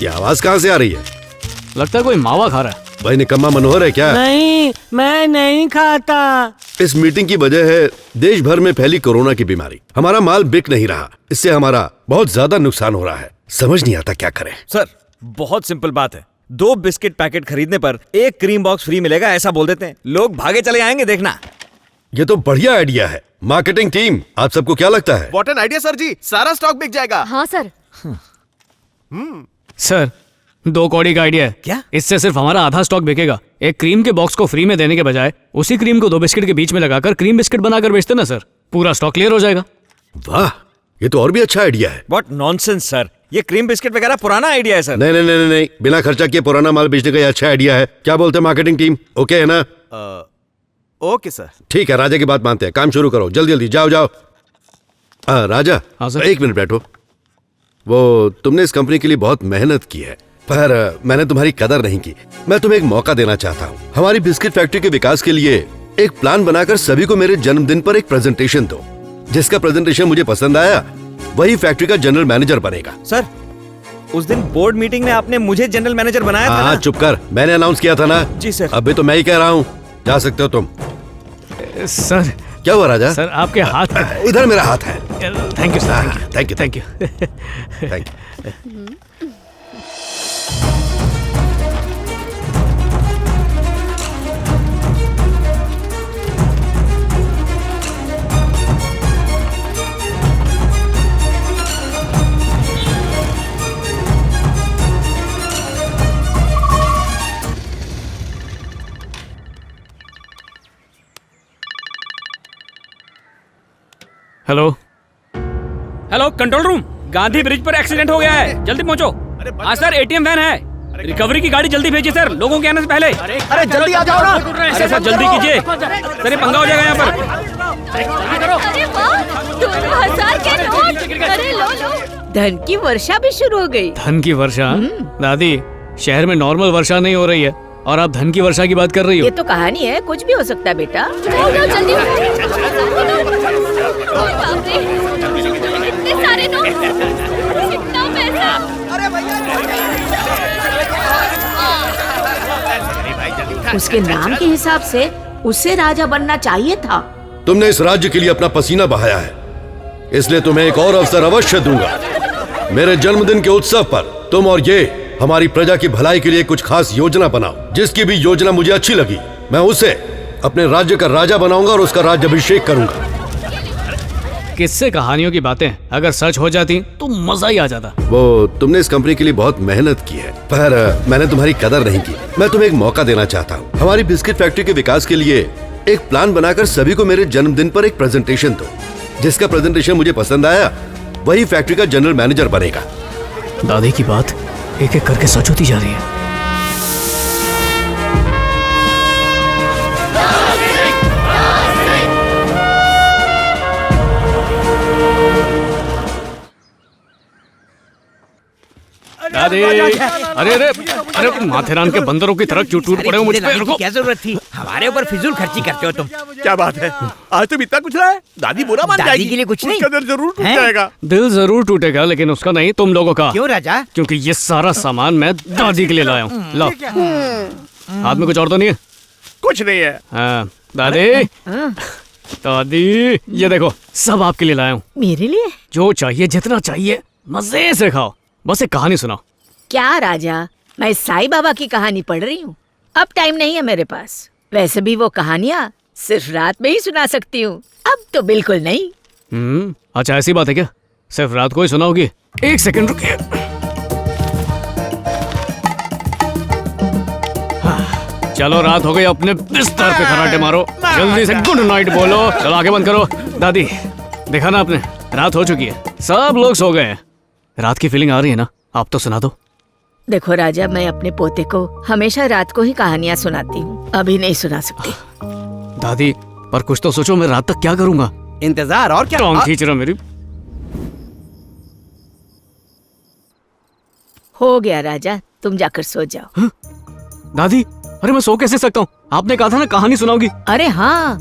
ये आवाज कहाँ से आ रही है? लगता है कोई मावा खा रहा है। भाई निकम्मा मनोहर है क्या? नहीं, मैं नहीं खाता। इस मीटिंग की वजह है देश भर में फैली कोरोना की बीमारी। हमारा माल बिक नहीं रहा, इससे हमारा बहुत ज्यादा नुकसान हो रहा है। समझ नहीं आता क्या करें। सर बहुत सिंपल बात है, 2 बिस्किट पैकेट खरीदने पर 1 क्रीम बॉक्स फ्री मिलेगा, ऐसा बोल देते हैं, लोग भागे चले आएंगे, देखना। ये तो बढ़िया आइडिया है। मार्केटिंग टीम, आप सबको क्या लगता है? व्हाट एन आइडिया सर जी, सारा स्टॉक बिक जाएगा। हाँ सर। सर 2 कौड़ी का आइडिया है। क्या? इससे सिर्फ हमारा आधा स्टॉक बिकेगा। एक क्रीम के बॉक्स को फ्री में देने के बजाय उसी क्रीम को 2 बिस्किट के बीच में लगाकर क्रीम बिस्किट बनाकर बेचते ना सर, पूरा स्टॉक क्लियर हो जाएगा। वाह, ये तो और भी अच्छा आइडिया है। व्हाट नॉनसेंस सर, ये क्रीम बिस्किट वगैरह पुराना आइडिया है सर। नहीं नहीं नहीं नहीं, बिना खर्चा किए पुराना माल बेचने का ये अच्छा आइडिया है। क्या बोलते हैं मार्केटिंग टीम? ओके है ना? Okay sir. ठीक है, राजा की बात मानते हैं। काम शुरू करो, जल्दी जल्दी जाओ जाओ। राजा, हाँ सर। 1 मिनट बैठो। वो तुमने इस कंपनी के लिए बहुत मेहनत की है, पर मैंने तुम्हारी कदर नहीं की। मैं तुम्हें एक मौका देना चाहता हूँ। हमारी बिस्किट फैक्ट्री के विकास के लिए एक प्लान बनाकर सभी को मेरे जन्मदिन पर एक प्रेजेंटेशन दो। जिसका प्रेजेंटेशन मुझे पसंद आया वही फैक्ट्री का जनरल मैनेजर बनेगा। सर उस दिन बोर्ड मीटिंग में आपने मुझे जनरल मैनेजर बनाया था ना? चुप कर, मैंने अनाउंस किया था ना। जी सर। अभी तो मैं ही कह रहा हूँ, जा सकते हो तुम। सर क्या हुआ राजा? सर आपके हाथ इधर मेरा हाथ है। Thank you sir, thank you thank you. Thank you. Hello hello control room, Gandhi bridge पर एक्सीडेंट हो गया है, जल्दी पहुंचो। हाँ सर, एटीएम वैन है, रिकवरी की गाड़ी जल्दी भेजिए सर, लोगों के आने से पहले। अरे जल्दी आ जाओ ना। अरे सर जल्दी कीजिए सर, ये पंगा हो जाएगा यहाँ पर। अरे वाह, 2000 के नोट। अरे लो लो। धन की वर्षा भी शुरू हो गई। धन की वर्षा? दादी, शहर में नॉर्मल वर्षा नहीं हो रही है और आप धन की वर्षा की बात कर रही हो। ये तो कहानी है, कुछ भी हो सकता है बेटा। जल्दी इतने सारे नोट, इतना पैसा। उसके नाम के हिसाब से उसे राजा बनना चाहिए था। तुमने इस राज्य के लिए अपना पसीना बहाया है, इसलिए तुम्हें एक और अवसर अवश्य दूंगा। मेरे जन्मदिन के उत्सव पर तुम और ये हमारी प्रजा की भलाई के लिए कुछ खास योजना बनाओ। जिसकी भी योजना मुझे अच्छी लगी, मैं उसे अपने राज्य का राजा बनाऊंगा और उसका राज्याभिषेक करूंगा। किससे कहानियों की बातें अगर सच हो जाती तो मजा ही आ जाता। वो तुमने इस कंपनी के लिए बहुत मेहनत की है, पर मैंने तुम्हारी कदर नहीं की। मैं तुम्हें एक मौका देना चाहता हूँ। हमारी बिस्किट फैक्ट्री के विकास के लिए एक प्लान बनाकर सभी को मेरे जन्मदिन पर एक प्रेजेंटेशन दो। जिसका प्रेजेंटेशन मुझे पसंद आया वही फैक्ट्री का जनरल मैनेजर बनेगा। दादी की बात एक एक करके सच होती जा रही है। दादी, अरे अरे अरे माथेरान के बंदरों की तरह क्यों टूट पड़े हो मुझ पे? रुको। क्या जरूरत थी? हमारे ऊपर फिजूल खर्ची करते हो तुम। क्या बात है, आज तुम इतना कुछ लाए? दादी बुरा मान दादी जाएगी। के लिए कुछ नहीं। उसका दिल जरूर टूट हैं? जाएगा। दिल जरूर टूटेगा, लेकिन उसका नहीं, तुम लोगों का। क्यों राजा? क्योंकि ये सारा सामान मैं दादी के लिए लाया हूँ। लो, हाथ में कुछ और तो नहीं है? कुछ नहीं है। हाँ, दादी, दादी, ये देखो सब आपके लिए लाया हूँ। मेरे लिए? जो चाहिए, जितना चाहिए, मजे से खाओ। बस एक कहानी सुनाओ। क्या राजा, मैं साईं बाबा की कहानी पढ़ रही हूँ। अब टाइम नहीं है मेरे पास। वैसे भी वो कहानियाँ सिर्फ रात में ही सुना सकती हूँ, अब तो बिल्कुल नहीं। अच्छा ऐसी बात है क्या? सिर्फ रात को ही सुनाओगी? एक सेकंड रुकिए। चलो रात हो गई, अपने बिस्तर पे खराटे मारो, जल्दी से गुड नाइट बोलो। चलो आगे बंद करो। दादी, देखा ना आपने, रात हो चुकी है, सब लोग सो गए हैं। रात की फीलिंग आ रही है ना? आप तो सुना दो। देखो राजा, मैं अपने पोते को हमेशा रात को ही कहानियाँ सुनाती हूँ, अभी नहीं सुना सकती। दादी, पर कुछ तो सोचो, मैं रात तक क्या करूंगा? इंतजार और क्या? टांग खींच रहा मेरी। हो गया राजा, तुम जाकर सो जाओ। दादी, अरे मैं सो कैसे सकता हूँ? आपने कहा था ना कहानी सुनाओगी। अरे हाँ,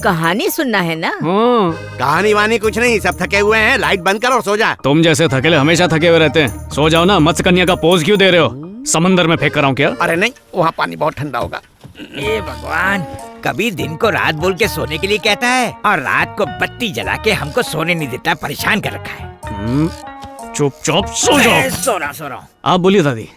कहानी सुनना है ना? हाँ, कहानी वानी कुछ नहीं, सब थके हुए हैं, लाइट बंद कर और सो जा। तुम जैसे थकेले हमेशा थके हुए रहते हैं। सो जाओ ना, मत्स्य कन्या का पोज क्यों दे रहे हो? समंदर में फेंक कर आऊं क्या? अरे नहीं, वहाँ पानी बहुत ठंडा होगा। ये भगवान, कभी दिन को रात बोल के सोने के लिए कहता है और रात को बत्ती जला के हमको सोने नहीं देता, परेशान कर रखा है। चुपचाप सो जाओ। सो रहा हूँ। आप बोलिए दादी।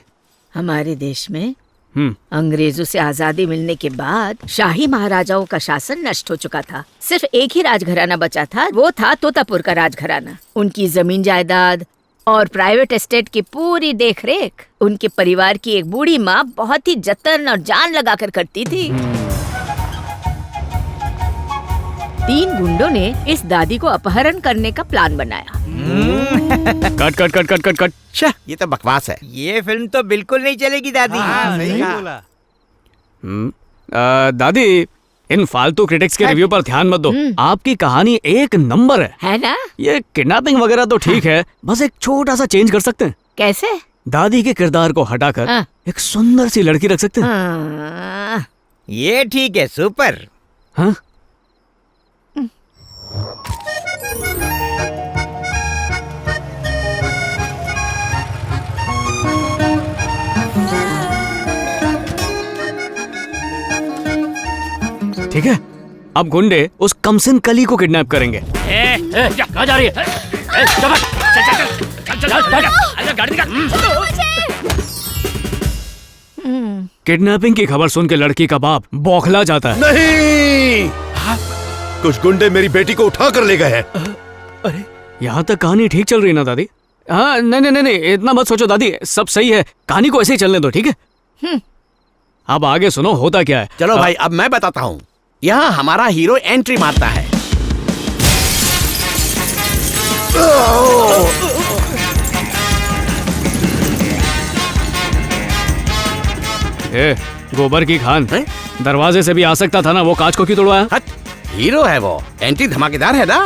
हमारे देश में अंग्रेजों से आजादी मिलने के बाद शाही महाराजाओं का शासन नष्ट हो चुका था। सिर्फ एक ही राजघराना बचा था, वो था तोतापुर का राजघराना। उनकी जमीन जायदाद और प्राइवेट एस्टेट की पूरी देखरेख उनके परिवार की एक बूढ़ी माँ बहुत ही जतन और जान लगाकर करती थी। 3 गुंडों ने इस दादी को अपहरण करने का प्लान बनाया। Cut cut cut cut cut cut. छह, ये तो बकवास है। ये फिल्म तो बिल्कुल नहीं चलेगी दादी। सही बोला। दादी, इन फालतू क्रिटिक्स के रिव्यू पर ध्यान मत दो। आपकी कहानी एक नंबर है ना? ये किडनैपिंग वगैरह तो ठीक है, बस एक छोटा सा चेंज कर सकते हैं। कैसे? दादी के किरदार को हटाकर एक सुंदर सी लड़की रख सकते हैं। ये ठीक है, सुपर। हाँ? ठीक है, अब गुंडे उस कमसिन कली को किडनैप करेंगे। कहाँ जा रही है? गाड़ी निकाल। किडनैपिंग की खबर सुन के लड़की का बाप बौखला जाता है। नहीं, कुछ गुंडे मेरी बेटी को उठा कर ले गए हैं। अरे, यहाँ तक कहानी ठीक चल रही है ना दादी? हाँ, नहीं, इतना मत सोचो दादी, सब सही है। कहानी को ऐसे ही चलने दो, ठीक है? अब आगे सुनो होता क्या है। चलो भाई, अब मैं बताता हूँ। यहाँ हमारा हीरो एंट्री मारता है। ए, गोबर की खान, दरवाजे से भी आ सकता था ना, वो कांच को क्यों तोड़वाया? हट, हीरो है वो, एंट्री धमाकेदार है ना।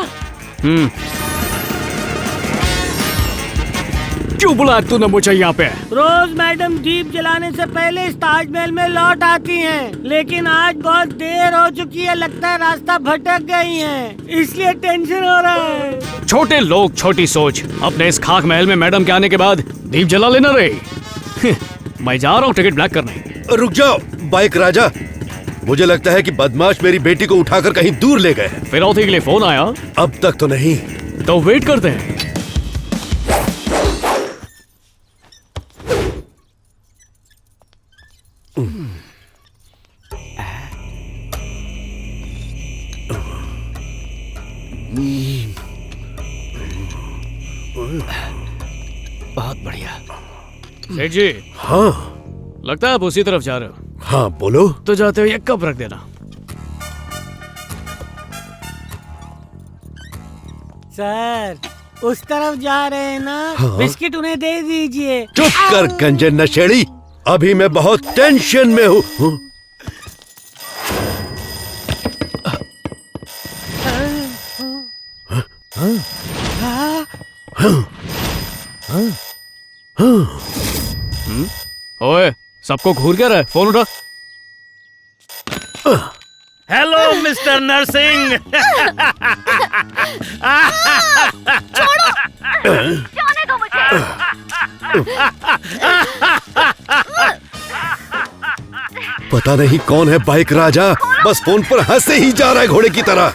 क्यों बुलाया तूने मुझे यहाँ पे? रोज मैडम दीप जलाने से पहले इस ताजमहल में लौट आती हैं, लेकिन आज बहुत देर हो चुकी है, लगता है रास्ता भटक गई हैं, इसलिए टेंशन हो रहा है। छोटे लोग छोटी सोच। अपने इस खाक महल में मैडम के आने के बाद दीप जला लेना रही। मैं जा रहा हूँ टिकट ब्लैक करने। रुक जाओ बाइक राजा, मुझे लगता है कि बदमाश मेरी बेटी को उठाकर कहीं दूर ले गए हैं। फिरौती के लिए फोन आया? अब तक तो नहीं। तो वेट करते हैं। बहुत बढ़िया। सेठ जी। हाँ, लगता है आप उसी तरफ जा रहे हो। हाँ बोलो। तो जाते हुए एक कप रख देना। सर, उस तरफ जा रहे हैं ना? हाँ? बिस्किट उन्हें दे दीजिए। चुप कर गंजे नशेड़ी, अभी मैं बहुत टेंशन में हूँ। ओए, सबको घूर क्या रहा है? फोन उठा। Hello mister Narsingh. जाने दो मुझे। पता नहीं कौन है बाइक राजा, बस फोन पर हंसे ही जा रहा है घोड़े की तरह।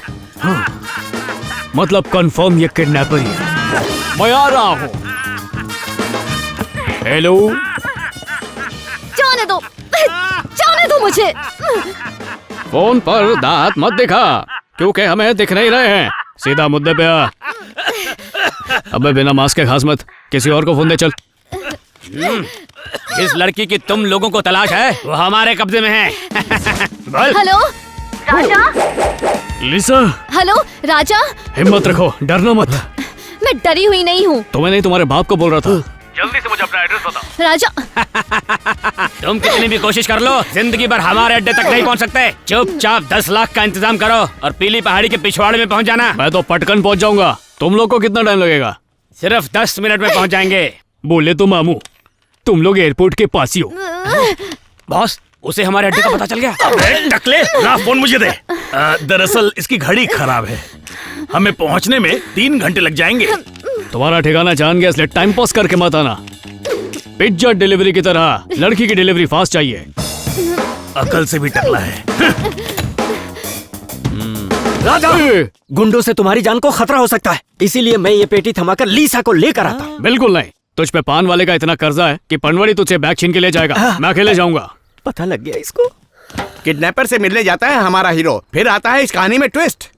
मतलब कंफर्म ये किडनैपर ही है। मैं आ रहा हूँ। हेलो। जाने दो मुझे। फोन पर दांत मत दिखा, क्योंकि हमें दिख नहीं रहे हैं। सीधा मुद्दे पे आ। अबे बिना मास्क के खास मत, किसी और को फोन दे चल। जिस लड़की की तुम लोगों को तलाश है वो हमारे कब्जे में है। बोल। हेलो राजा। लिसा। हेलो राजा। हिम्मत रखो, डरना मत। मैं डरी हुई नहीं हूँ। तुम्हें नहीं, तुम्हारे बाप को बोल रहा था। जल्दी से मुझे अपना एड्रेस बताओ। राजा। तुम कितनी भी कोशिश कर लो, जिंदगी भर हमारे अड्डे तक नहीं पहुंच सकते। चुपचाप 10 लाख का इंतजाम करो और पीली पहाड़ी के पिछवाड़े में पहुंच जाना। मैं तो पटकन पहुंच जाऊंगा। तुम लोग को कितना टाइम लगेगा? सिर्फ 10 मिनट में पहुंच जाएंगे। बोले तो मामू, तुम लोग एयरपोर्ट के पास ही हो। बॉस, उसे हमारे अड्डे का पता चल गया। टकले, ना फोन मुझे दे। दरअसल इसकी घड़ी खराब है, हमें पहुंचने में 3 घंटे लग जाएंगे। तुम्हारा ठिकाना जान गया, इसलिए टाइम पास करके मत आना। पिज्जा डिलीवरी की तरह लड़की की डिलीवरी फास्ट चाहिए। अकल से भी टकला है। राजा, गुंडों से तुम्हारी जान को खतरा हो सकता है, इसीलिए मैं ये पेटी थमाकर लीसा को लेकर आता। बिल्कुल नहीं, तुझ पे पान वाले का इतना कर्जा है कि पनवाड़ी तुझसे बैग छीन के ले जाएगा। मैं अकेले जाऊंगा। पता लग गया इसको। किडनैपर से मिलने जाता है हमारा हीरो, फिर आता है इस कहानी में ट्विस्ट।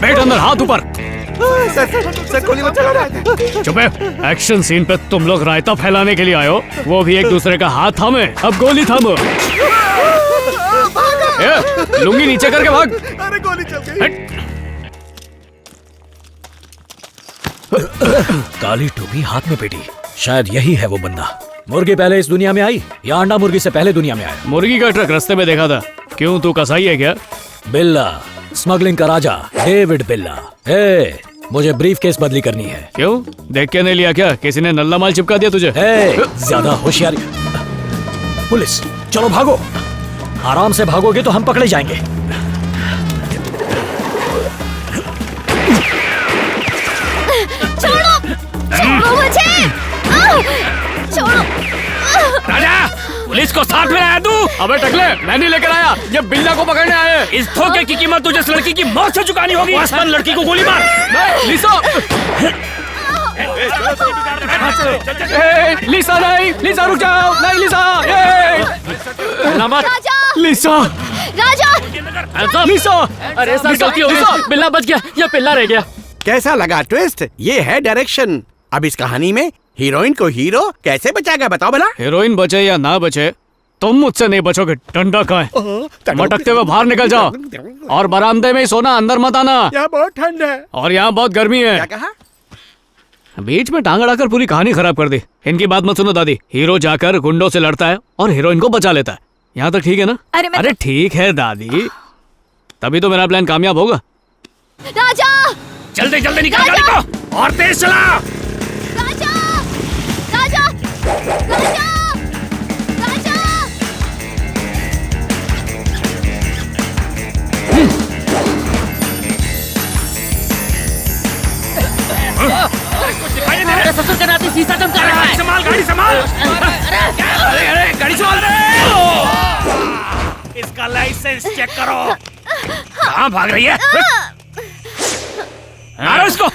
बैठ अंदर, हाथ ऊपर। सर गोली मत चलाना। चुप है। एक्शन सीन पे तुम लोग रायता फैलाने के लिए आए हो, वो भी एक दूसरे का हाथ थामे। अब गोली थामो। लुंगी नीचे करके भाग। अरे गोली चल गई। काली टोपी, हाथ में पेटी, शायद यही है वो बंदा। मुर्गी पहले इस दुनिया में आई या अंडा मुर्गी से पहले दुनिया में आया? मुर्गी का ट्रक रास्ते में देखा था। क्यों, तू कसाई है क्या? बिल्ला, स्मगलिंग का राजा डेविड बिल्ला। मुझे ब्रीफ केस बदली करनी है। क्यों, देख के नहीं लिया क्या? किसी ने नल्ला माल चिपका दिया तुझे? ज्यादा होशियारी। पुलिस, चलो भागो। आराम से भागोगे तो हम पकड़े जाएंगे। छोड़ो मुझे, छोड़ो। राजा, पुलिस को साथ में लाया तू? अबे टकले, मैं नहीं लेकर आया, ये बिल्ला को पकड़ने आए। इस धोखे की कीमत तुझे इस लड़की की मौत से चुकानी होगी। आसमान लड़की को गोली मार। लिसा, लिसा नहीं, लिसा रुक जाओ। नहीं लिसा, राजा, लिसा, राजा, लिसा। अरे सर, गलती हो गई, बिल्ला बच गया, ये पिल्ला रह गया। कैसा लगा ट्विस्ट? ये है डायरेक्शन। अब इस कहानी में हीरोइन को हीरो कैसे बचाएगा, बताओ भला। हीरोइन बचे या ना बचे, तुम मुझसे नहीं बचोगे। डंडा कहाँ है? मटकते हुए बाहर निकल जाओ और बरामदे में ही सोना, अंदर मत आना। यहाँ बहुत ठंड है। और यहाँ बहुत गर्मी है। क्या कहा? बीच में टांग अड़ाकर पूरी कहानी खराब कर दी। इनकी बात मत सुनो दादी। हीरो जाकर गुंडों से लड़ता है और हीरोइन को बचा लेता है। यहाँ तक ठीक है ना? अरे ठीक है दादी, तभी तो मेरा प्लान कामयाब होगा। राजा, जल्दी जल्दी निकाल गाड़ी को और तेज चला। राजा, राजा, राजा, राजा। ससुर का नाती शीशा चमका रहा है। संभाल, गाड़ी संभाल। अरे अरे, गाड़ी संभाल रे। इसका लाइसेंस चेक करो। कहाँ भाग रही है? मारो इसको।